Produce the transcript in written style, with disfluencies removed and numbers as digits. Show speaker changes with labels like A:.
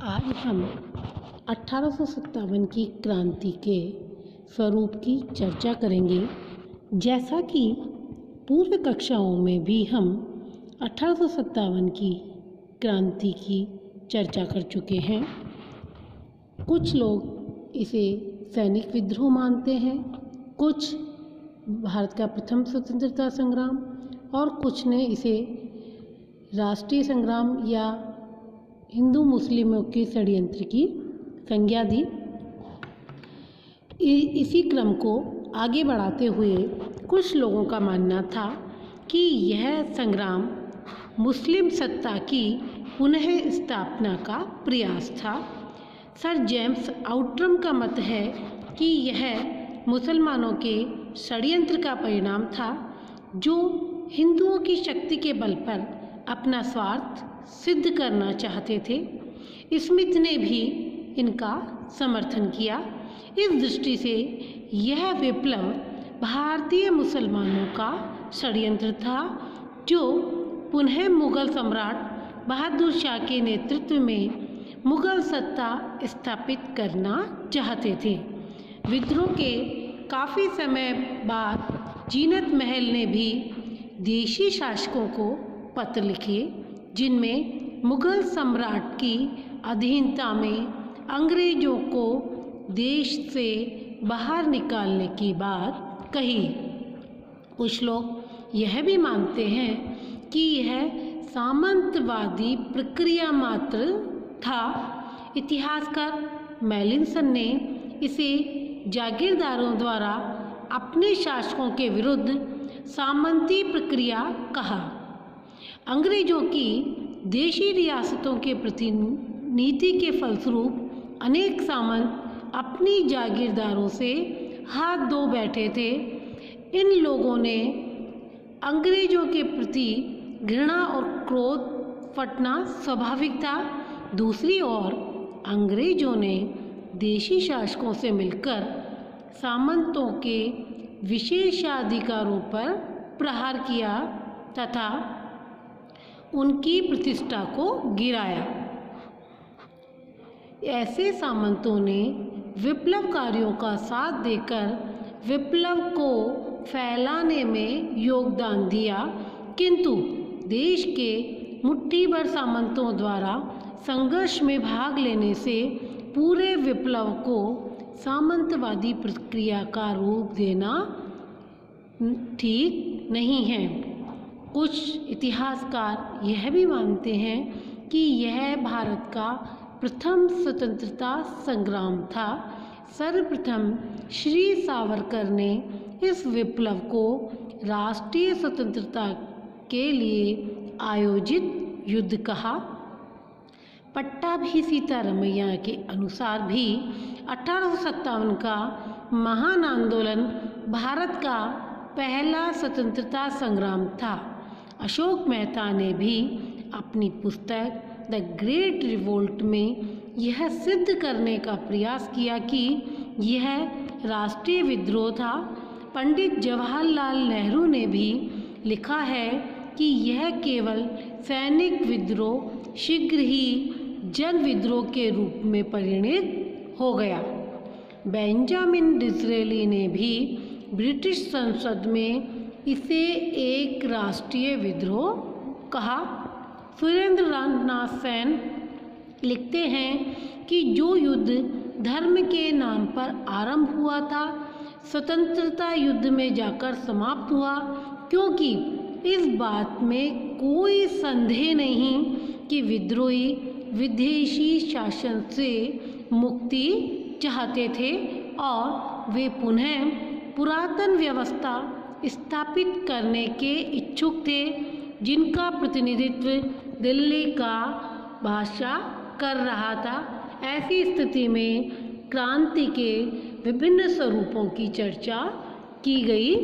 A: आज हम 1857 की क्रांति के स्वरूप की चर्चा करेंगे। जैसा कि पूर्व कक्षाओं में भी हम 1857 की क्रांति की चर्चा कर चुके हैं। कुछ लोग इसे सैनिक विद्रोह मानते हैं, कुछ भारत का प्रथम स्वतंत्रता संग्राम और कुछ ने इसे राष्ट्रीय संग्राम या हिंदू मुस्लिमों के षड्यंत्र की संज्ञा दी। इसी क्रम को आगे बढ़ाते हुए कुछ लोगों का मानना था कि यह संग्राम मुस्लिम सत्ता की पुनः स्थापना का प्रयास था। सर जेम्स आउट्रम का मत है कि यह मुसलमानों के षड्यंत्र का परिणाम था, जो हिंदुओं की शक्ति के बल पर अपना स्वार्थ सिद्ध करना चाहते थे। स्मिथ ने भी इनका समर्थन किया। इस दृष्टि से यह विप्लव भारतीय मुसलमानों का षड्यंत्र था, जो पुनः मुगल सम्राट बहादुर शाह के नेतृत्व में मुगल सत्ता स्थापित करना चाहते थे। विद्रोह के काफ़ी समय बाद जीनत महल ने भी देशी शासकों को पत्र लिखे, जिनमें मुगल सम्राट की अधीनता में अंग्रेजों को देश से बाहर निकालने की बात कही। कुछ लोग यह भी मानते हैं कि यह सामंतवादी प्रक्रिया मात्र था। इतिहासकार मेलिंसन ने इसे जागीरदारों द्वारा अपने शासकों के विरुद्ध सामंती प्रक्रिया कहा। अंग्रेजों की देशी रियासतों के प्रति नीति के फलस्वरूप अनेक सामंत अपनी जागीरदारों से हाथ धो बैठे थे। इन लोगों ने अंग्रेजों के प्रति घृणा और क्रोध फटना स्वाभाविक था। दूसरी ओर अंग्रेजों ने देशी शासकों से मिलकर सामंतों के विशेषाधिकारों पर प्रहार किया तथा उनकी प्रतिष्ठा को गिराया। ऐसे सामंतों ने विप्लवकारियों का साथ देकर विप्लव को फैलाने में योगदान दिया, किंतु देश के मुट्ठीभर सामंतों द्वारा संघर्ष में भाग लेने से पूरे विप्लव को सामंतवादी प्रक्रिया का रूप देना ठीक नहीं है। कुछ इतिहासकार यह भी मानते हैं कि यह भारत का प्रथम स्वतंत्रता संग्राम था। सर्वप्रथम श्री सावरकर ने इस विप्लव को राष्ट्रीय स्वतंत्रता के लिए आयोजित युद्ध कहा। पट्टाभी सीतारमैया के अनुसार भी 1857 का महान आंदोलन भारत का पहला स्वतंत्रता संग्राम था। अशोक मेहता ने भी अपनी पुस्तक द ग्रेट रिवोल्ट में यह सिद्ध करने का प्रयास किया कि यह राष्ट्रीय विद्रोह था। पंडित जवाहरलाल नेहरू ने भी लिखा है कि यह केवल सैनिक विद्रोह शीघ्र ही जन विद्रोह के रूप में परिणित हो गया। बेंजामिन डिसरेली ने भी ब्रिटिश संसद में इसे एक राष्ट्रीय विद्रोह कहा। सुरेंद्र नाथ सेन लिखते हैं कि जो युद्ध धर्म के नाम पर आरंभ हुआ था, स्वतंत्रता युद्ध में जाकर समाप्त हुआ, क्योंकि इस बात में कोई संदेह नहीं कि विद्रोही विदेशी शासन से मुक्ति चाहते थे और वे पुनः पुरातन व्यवस्था स्थापित करने के इच्छुक थे, जिनका प्रतिनिधित्व दिल्ली का बादशाह कर रहा था। ऐसी स्थिति में क्रांति के विभिन्न स्वरूपों की चर्चा की गई